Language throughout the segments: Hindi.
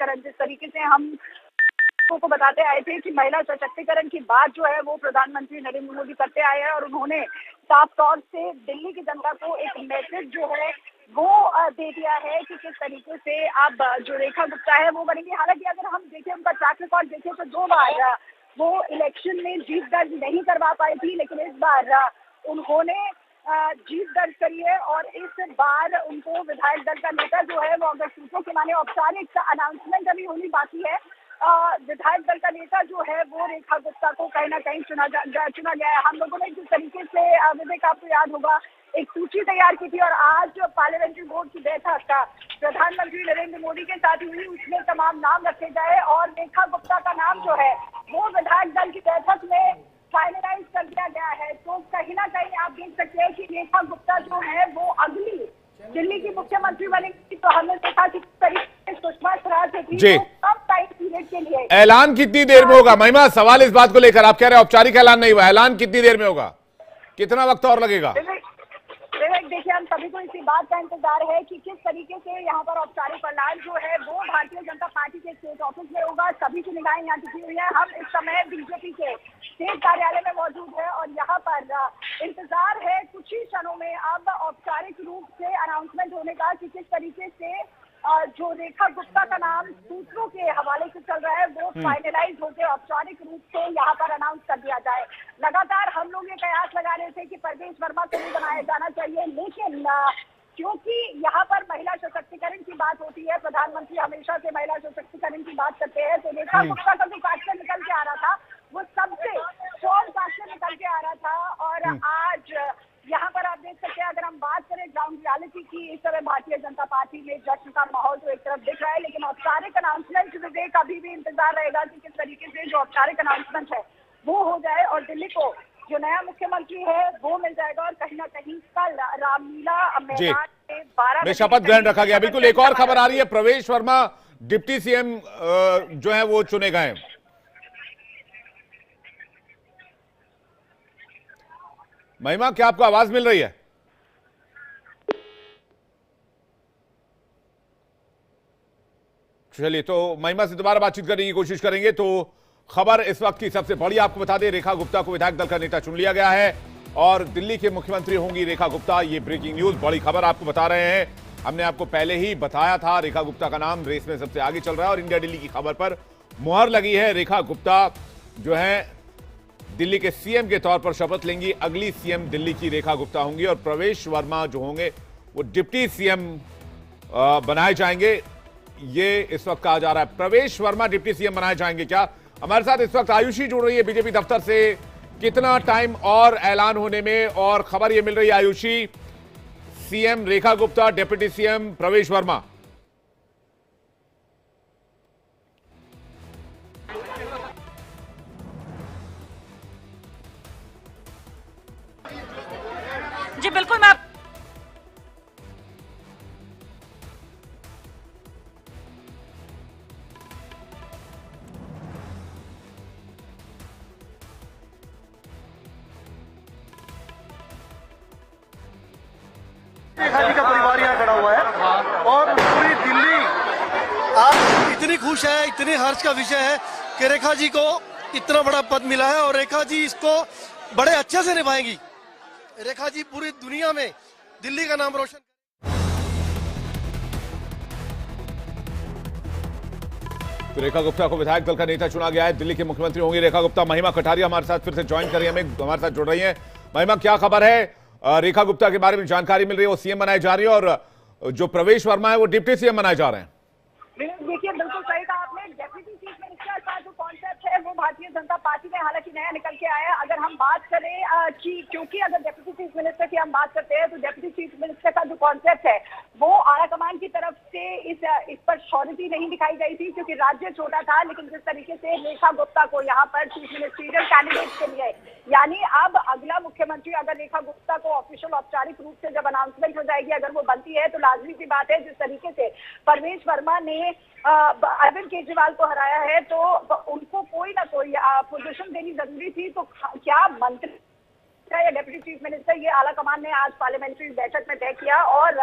सशक्तिकरण, जिस तरीके से हम को बताते आए थे कि महिला सशक्तिकरण की बात जो है वो प्रधानमंत्री नरेंद्र मोदी करते आए हैं और उन्होंने साफ तौर से दिल्ली की जनता को एक मैसेज जो है वो दे दिया है कि किस तरीके से अब जो रेखा गुप्ता है वो बनेंगी। हालांकि अगर हम देखें उनका ट्रैक रिकॉर्ड देखें तो 2 बार वो इलेक्शन में जीत दर्ज नहीं करवा पाई थी, लेकिन इस बार उन्होंने जीत दर्ज करी है और इस बार उनको विधायक दल का नेता जो है वो अगर सूत्रों के माने औपचारिक अनाउंसमेंट अभी होनी बाकी है। विधायक दल का नेता जो है वो रेखा गुप्ता को कहीं ना कहीं चुना गया है। हम लोगों ने जिस तरीके से विवेक आपको याद होगा एक सूची तैयार की थी और आज जो पार्लियामेंट्री बोर्ड की बैठक का प्रधानमंत्री नरेंद्र मोदी के साथ हुई उसमें तमाम नाम रखे गए और रेखा गुप्ता का नाम जो है वो विधायक दल की बैठक में फाइनलाइज कर दिया गया है। तो कहीं ना कहीं आप देख सकते हैं कि रेखा गुप्ता जो है वो अगली दिल्ली की मुख्यमंत्री बनेगी। तो हमने देखा कि तरीके से सुषमा स्वराज जी कम टाइम पीरियड के लिए ऐलान कितनी देर में होगा? महिमा, सवाल इस बात को लेकर, आप कह रहे हैं औपचारिक ऐलान नहीं हुआ, ऐलान कितनी देर में होगा, कितना वक्त और लगेगा? देखिए, हम सभी को इसी बात का इंतजार है कि किस तरीके से यहाँ पर औपचारिक ऐलान जो है वो भारतीय जनता पार्टी के स्टेट ऑफिस में होगा। सभी की निगाहें यहाँ टिकी हुई है। हम इस समय बीजेपी के स्टेट कार्यालय में मौजूद है और यहाँ पर इंतजार है कुछ ही क्षणों में अब औपचारिक रूप से अनाउंसमेंट होने का कि किस तरीके से जो रेखा गुप्ता का नाम सूत्रों के हवाले से चल रहा है वो फाइनलाइज होकर औपचारिक रूप से यहाँ पर अनाउंस कर दिया जाए। लगातार हम लोग ये कयास लगा रहे थे कि परवेश वर्मा को भी बनाया जाना चाहिए, लेकिन क्योंकि यहाँ पर महिला सशक्तिकरण की बात होती है, प्रधानमंत्री हमेशा से महिला सशक्तिकरण की बात करते हैं, तो रेखा गुप्ता का जो काक्टर निकल के आ रहा था वो सबसे स्ट्रॉन्ग काक्टर निकल के आ रहा था। और आज यहाँ पर आप देख सकते हैं, अगर हम बात करें ग्राउंड रियलिटी की, इस समय भारतीय जनता पार्टी में जश्न का माहौल तो एक तरफ दिख रहा है, लेकिन औपचारिक अनाउंसमेंट विवेक अभी भी इंतजार रहेगा कि किस तरीके से जो औपचारिक अनाउंसमेंट है वो हो जाए और दिल्ली को जो नया मुख्यमंत्री है वो मिल जाएगा। और कहीं ना कहीं कल रामलीला मैदान में 12 में शपथ ग्रहण रखा गया। बिल्कुल, एक और खबर आ रही है, प्रवेश वर्मा डिप्टी सीएम जो है वो चुने गए। महिमा, क्या आपको आवाज मिल रही है? चलिए, तो महिमा से दोबारा बातचीत करने की कोशिश करेंगे। तो खबर इस वक्त की सबसे बड़ी आपको बता दें, रेखा गुप्ता को विधायक दल का नेता चुन लिया गया है और दिल्ली के मुख्यमंत्री होंगी रेखा गुप्ता। ये ब्रेकिंग न्यूज, बड़ी खबर आपको बता रहे हैं। हमने आपको पहले ही बताया था, रेखा गुप्ता का नाम रेस में सबसे आगे चल रहा है और इंडिया दिल्ली की खबर पर मुहर लगी है। रेखा गुप्ता जो है दिल्ली के सीएम के तौर पर शपथ लेंगी, अगली सीएम दिल्ली की रेखा गुप्ता होंगी और प्रवेश वर्मा जो होंगे वो डिप्टी सीएम बनाए जाएंगे। ये इस वक्त कहा जा रहा है प्रवेश वर्मा डिप्टी सीएम बनाए जाएंगे। क्या हमारे साथ इस वक्त आयुषी जुड़ रही है बीजेपी दफ्तर से, कितना टाइम और ऐलान होने में? और खबर ये मिल रही है Ayushi, CM Rekha Gupta, deputy CM प्रवेश वर्मा। जी बिल्कुल, मैं रेखा जी का परिवार यहाँ खड़ा हुआ है और पूरी दिल्ली आज इतनी खुश है, इतने हर्ष का विषय है कि रेखा जी को इतना बड़ा पद मिला है और रेखा जी इसको बड़े अच्छे से निभाएंगी। रेखा जी पूरी दुनिया में दिल्ली का नाम रोशन। तो रेखा गुप्ता को विधायक दल का नेता चुना गया है, दिल्ली के मुख्यमंत्री होंगी रेखा गुप्ता। महिमा कटारिया हमारे साथ फिर से ज्वाइन कर रही है, हमारे साथ जुड़ रही है। महिमा, क्या खबर है? रेखा गुप्ता के बारे में जानकारी मिल रही है, वो सीएम बनाई जा रही है और जो प्रवेश वर्मा है वो डिप्टी सीएम बनाए जा रहे हैं। देखिए, बिल्कुल सही कहा आपने। डेप्यूटी चीफ मिनिस्टर का जो कॉन्सेप्ट है वो भारतीय जनता पार्टी में हालांकि नया निकल के आया है। अगर हम बात करें कि क्योंकि अगर डेप्यूटी चीफ मिनिस्टर की हम बात करते हैं तो डेप्यूटी चीफ मिनिस्टर का जो कॉन्सेप्ट है वो आला कमान की तरफ से इस पर श्योरिटी नहीं दिखाई गई थी क्योंकि राज्य छोटा था। लेकिन जिस तरीके से रेखा गुप्ता को यहाँ पर चीफ मिनिस्ट्रियल कैंडिडेट के लिए, यानी अब अगला मुख्यमंत्री अगर रेखा गुप्ता को ऑफिशियल औपचारिक रूप से जब अनाउंसमेंट हो जाएगी, अगर वो बनती है, तो लाजमी सी बात है जिस तरीके से परवेश वर्मा ने अरविंद केजरीवाल को हराया है तो उनको कोई ना कोई पोजीशन देनी जरूरी थी। तो क्या मंत्री या डेप्यूटी चीफ मिनिस्टर, ये आला कमान ने आज पार्लियामेंट्री बैठक में तय किया और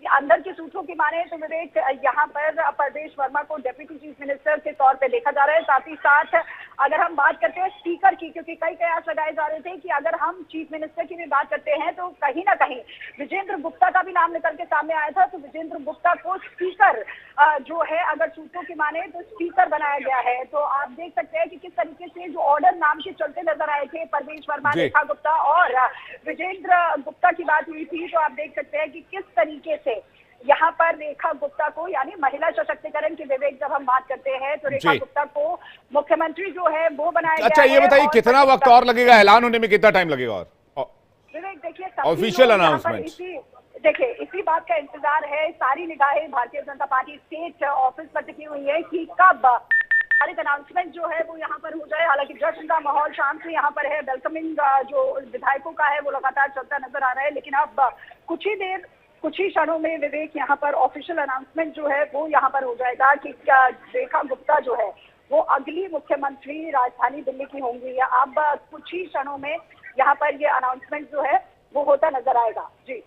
अंदर के सूत्रों की माने तो विवेक यहाँ पर परवेश वर्मा को डेप्यूटी चीफ मिनिस्टर के तौर पे देखा जा रहा है। साथ ही साथ अगर हम बात करते हैं स्पीकर की, क्योंकि कई कयास लगाए जा रहे थे कि अगर हम चीफ मिनिस्टर की भी बात करते हैं तो कहीं ना कहीं विजेंद्र गुप्ता का भी नाम निकल के सामने आया था। तो विजेंद्र गुप्ता को स्पीकर जो है, अगर सूत्रों की माने तो स्पीकर बनाया गया है। तो आप देख सकते हैं कि किस तरीके से जो ऑर्डर नाम के चलते नजर आए थे, परवेश वर्मा, रेखा गुप्ता और विजेंद्र गुप्ता की बात हुई थी, तो आप देख सकते हैं कि किस तरीके से यहाँ पर रेखा गुप्ता को, यानी महिला सशक्तिकरण की विवेक जब हम बात करते हैं तो रेखा गुप्ता को मुख्यमंत्री जो है वो बनाया गया है। अच्छा, ये बताइए कितना वक्त और लगेगा, ऐलान होने में कितना टाइम लगेगा? और विवेक देखिए, ऑफिशियल अनाउंसमेंट, देखिए इसी बात का इंतजार है। सारी निगाहें Bharatiya Janata party state office पर टिकी हुई है कि कब तारीख अनाउंसमेंट जो है वो यहाँ पर हो जाए। हालांकि जश्न का माहौल शाम से यहाँ पर है, वेलकमिंग जो विधायकों का है वो लगातार चलता नजर आ रहा है। लेकिन अब कुछ ही क्षणों में विवेक यहाँ पर ऑफिशियल अनाउंसमेंट जो है वो यहाँ पर हो जाएगा कि क्या रेखा गुप्ता जो है वो अगली मुख्यमंत्री राजधानी दिल्ली की होंगी। या अब कुछ ही क्षणों में यहाँ पर ये अनाउंसमेंट जो है वो होता नजर आएगा। जी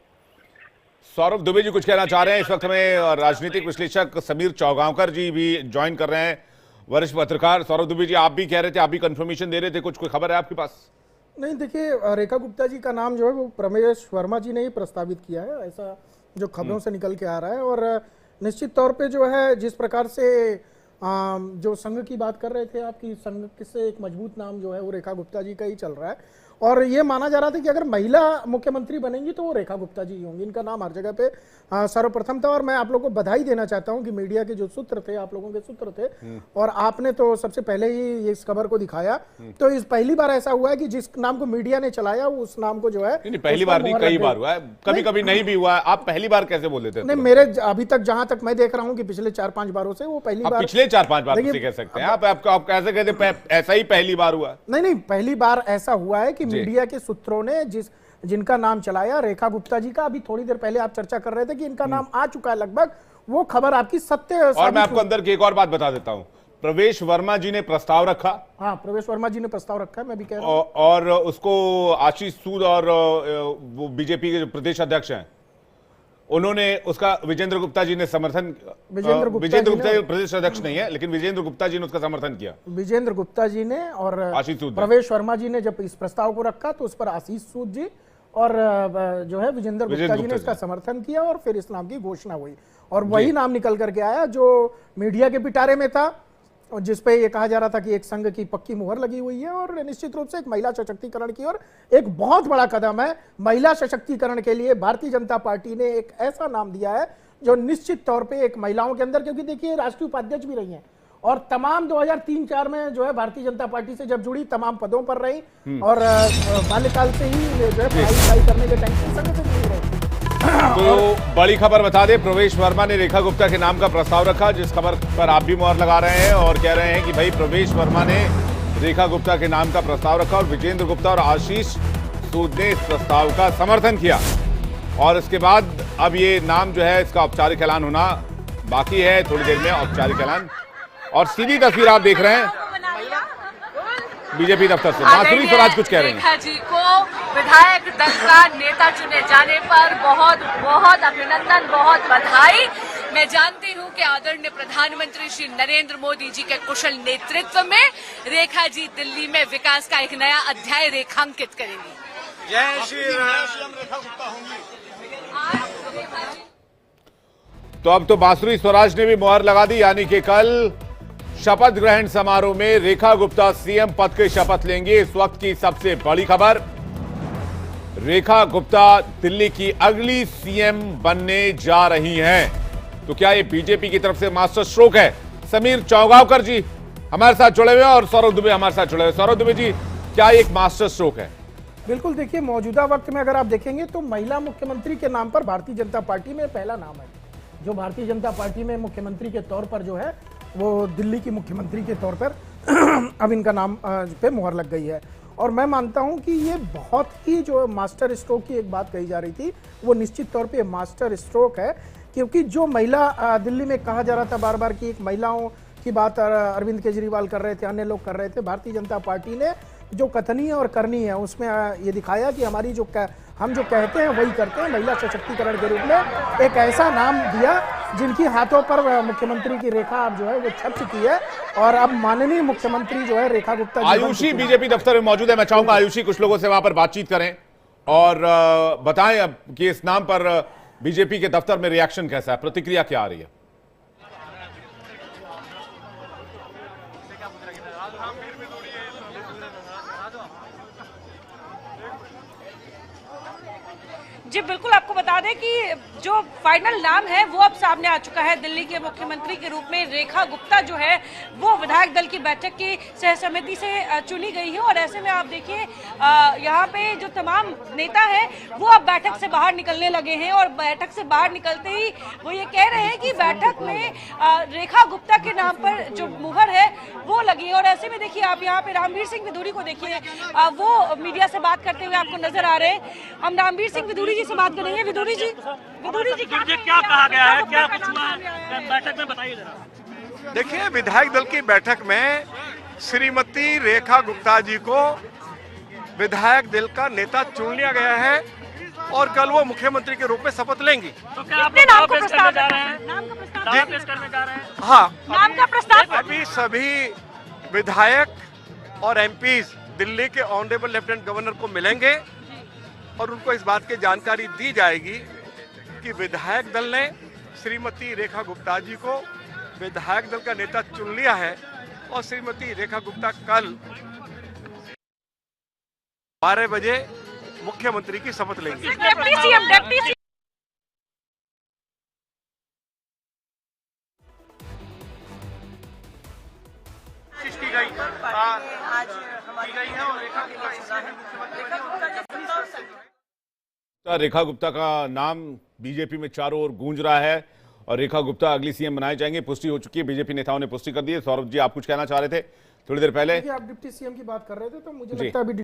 सौरभ दुबे जी कुछ कहना चाह रहे हैं? इस वक्त हमें राजनीतिक विश्लेषक समीर चौगांवकर जी भी ज्वाइन कर रहे हैं, वरिष्ठ पत्रकार। सौरभ दुबे जी, आप भी कह रहे थे, आप भी कंफर्मेशन दे रहे थे, कुछ कोई खबर है आपके पास? नहीं, देखिए रेखा गुप्ता जी का नाम जो है वो परवेश वर्मा जी ने ही प्रस्तावित किया है, ऐसा जो खबरों से निकल के आ रहा है। और निश्चित तौर पे जो है जिस प्रकार से जो संघ की बात कर रहे थे आपकी, संघ से एक मजबूत नाम जो है वो रेखा गुप्ता जी का ही चल रहा है। और ये माना जा रहा था कि अगर महिला मुख्यमंत्री बनेंगी तो वो रेखा गुप्ता जी होंगी। इनका नाम हर जगह पे सर्वप्रथम था। और मैं आप लोगों को बधाई देना चाहता हूं कि मीडिया के जो सूत्र थे, आप लोगों के सूत्र थे, और आपने तो सबसे पहले ही इस खबर को दिखाया। तो इस पहली बार ऐसा हुआ है कि जिस नाम को मीडिया ने चलाया उस नाम को जो है, पहली बार नहीं, कई बार हुआ है, कभी कभी नहीं भी हुआ है। आप पहली बार कैसे बोल देते? नहीं, मेरे अभी तक जहां तक मैं देख रहा हूं कि पिछले 4-5 बारों से वो पहली बार, पिछले 4-5 बार कह सकते हैं आप कैसे कहते ऐसा ही पहली बार हुआ? नहीं, पहली बार ऐसा हुआ है कि मीडिया के सूत्रों ने जिनका नाम चलाया, रेखा गुप्ता जी का, अभी थोड़ी देर पहले आप चर्चा कर रहे थे कि इनका नाम आ चुका है लगभग, वो खबर आपकी सत्य। और मैं आपको अंदर की एक और बात बता देता हूं, प्रवेश वर्मा जी ने प्रस्ताव रखा। हाँ, प्रवेश वर्मा जी ने प्रस्ताव रखा है, मैं भी कह रहा हूं। और उसको आशीष सूद और बीजेपी के जो प्रदेश अध्यक्ष हैं उन्होंने उसका, विजेंद्र गुप्ता जी ने समर्थन, विजेंद्र गुप्ता प्रदेश अध्यक्ष नहीं है लेकिन विजेंद्र गुप्ता जी ने उसका समर्थन किया। विजेंद्र गुप्ता जी ने और आशीष सूद, प्रवेश वर्मा जी ने जब इस प्रस्ताव को रखा तो उस पर आशीष सूद जी और जो है विजेंद्र गुप्ता जी ने इसका समर्थन किया और फिर इस नाम की घोषणा हुई। और वही नाम निकल करके आया जो मीडिया के पिटारे में था, जिसपे ये कहा जा रहा था कि एक संघ की पक्की मुहर लगी हुई है। और निश्चित रूप से एक महिला सशक्तिकरण की ओर एक बहुत बड़ा कदम है। महिला सशक्तिकरण के लिए भारतीय जनता पार्टी ने एक ऐसा नाम दिया है जो निश्चित तौर पे एक महिलाओं के अंदर, क्योंकि देखिए राष्ट्रीय उपाध्यक्ष भी रही हैं और तमाम 2003-4 में जो है भारतीय जनता पार्टी से जब जुड़ी तमाम पदों पर रही और बाल्यकाल से ही जो है पढ़ाई करने के टाइम से संघ से जुड़ी रही। तो बड़ी खबर बता दें, प्रवेश वर्मा ने रेखा गुप्ता के नाम का प्रस्ताव रखा, जिस खबर पर आप भी मुहर लगा रहे हैं और कह रहे हैं कि भाई प्रवेश वर्मा ने रेखा गुप्ता के नाम का प्रस्ताव रखा और विजेंद्र गुप्ता और आशीष सूद ने इस प्रस्ताव का समर्थन किया। और इसके बाद अब ये नाम जो है इसका औपचारिक ऐलान होना बाकी है, थोड़ी देर में औपचारिक ऐलान। और सीधी तस्वीर आप देख रहे हैं बीजेपी दफ्तर से, बांसुरी स्वराज कुछ कह रही हैं। रेखा जी को विधायक दल का नेता चुने जाने पर बहुत बहुत अभिनंदन, बहुत बधाई। मैं जानती हूं कि आदरणीय प्रधानमंत्री श्री नरेंद्र मोदी जी के कुशल नेतृत्व में रेखा जी दिल्ली में विकास का एक नया अध्याय रेखांकित करेंगी। जय श्री राम। रेखा गुप्ता होंगी। तो अब तो बांसुरी स्वराज ने भी मुहर लगा दी, यानी कि कल शपथ ग्रहण समारोह में रेखा गुप्ता सीएम पद की शपथ लेंगे। इस वक्त की सबसे बड़ी खबर, रेखा गुप्ता दिल्ली की अगली सीएम बनने जा रही हैं। तो क्या ये बीजेपी की तरफ से मास्टर स्ट्रोक है? समीर चौगांवकर जी हमारे साथ जुड़े हुए और सौरभ दुबे हमारे साथ जुड़े हुए। सौरभ दुबे जी, क्या एक मास्टर स्ट्रोक है? बिल्कुल, देखिए मौजूदा वक्त में अगर आप देखेंगे तो महिला मुख्यमंत्री के नाम पर भारतीय जनता पार्टी में पहला नाम है जो भारतीय जनता पार्टी में मुख्यमंत्री के तौर पर जो है वो दिल्ली की मुख्यमंत्री के तौर पर अब इनका नाम पे मुहर लग गई है। और मैं मानता हूं कि ये बहुत ही जो मास्टर स्ट्रोक की एक बात कही जा रही थी वो निश्चित तौर पे मास्टर स्ट्रोक है, क्योंकि जो महिला दिल्ली में कहा जा रहा था बार बार कि एक महिलाओं की बात अरविंद केजरीवाल कर रहे थे, अन्य लोग कर रहे थे, भारतीय जनता पार्टी ने जो कथनी और करनी है उसमें ये दिखाया कि हमारी जो हम जो कहते हैं वही करते हैं। महिला सशक्तिकरण के रूप में एक ऐसा नाम दिया जिनकी हाथों पर मुख्यमंत्री की रेखा अब जो है वो छप चुकी है, और अब माननीय मुख्यमंत्री जो है रेखा गुप्ता जी आयुषी बीजेपी दफ्तर में मौजूद है। मैं चाहूंगा आयुषी कुछ लोगों से वहां पर बातचीत करें और बताएं अब कि इस नाम पर बीजेपी के दफ्तर में रिएक्शन कैसा है, प्रतिक्रिया क्या आ रही है। जी बिल्कुल, आपको बता दें कि जो फाइनल नाम है वो अब सामने आ चुका है। दिल्ली के मुख्यमंत्री के रूप में रेखा गुप्ता जो है वो विधायक दल की बैठक की सह समिति से चुनी गई है, और ऐसे में आप देखिए यहाँ पे जो तमाम नेता है वो अब बैठक से बाहर निकलने लगे हैं, और बैठक से बाहर निकलते ही वो ये कह रहे हैं कि बैठक में रेखा गुप्ता के नाम पर जो मुहर है वो लगी है। और ऐसे में देखिए आप यहाँ पे रामवीर सिंह विधूड़ी को देखिए, वो मीडिया से बात करते हुए आपको नजर आ रहे हैं। हम रामवीर सिंह विधूड़ी से बात करेंगे। विधूड़ी जी क्या कहा गया है, क्या कुछ हुआ बैठक में, बताइए जरा। देखिए, विधायक दल की बैठक में श्रीमती रेखा गुप्ता जी को विधायक दल का नेता चुन लिया गया है और कल वो मुख्यमंत्री के रूप में शपथ लेंगी। तो क्या आप नाम पेश करने जा रहे हैं? नाम पेश करने जा रहे हैं? हाँ, नाम का प्रस्ताव अभी सभी विधायक और एमपीज दिल्ली के ऑनरेबल लेफ्टिनेंट गवर्नर को मिलेंगे और उनको इस बात की जानकारी दी जाएगी कि विधायक दल ने श्रीमती रेखा गुप्ता जी को विधायक दल का नेता चुन लिया है और श्रीमती रेखा गुप्ता कल 12 बजे मुख्यमंत्री की शपथ लेंगे। डिप्टी सीएम रेखा गुप्ता का नाम बीजेपी में चारों ओर गूंज रहा है और रेखा गुप्ता अगली सीएम बनाए जाएंगे। पुष्टि हो चुकी है, बीजेपी नेताओं ने पुष्टि कर दी है। सौरभ जी, आप कुछ कहना चाह रहे थे थोड़ी देर पहले। आप डिप्टी सीएम की बात कर रहे थे, तो मुझे लगता है अभी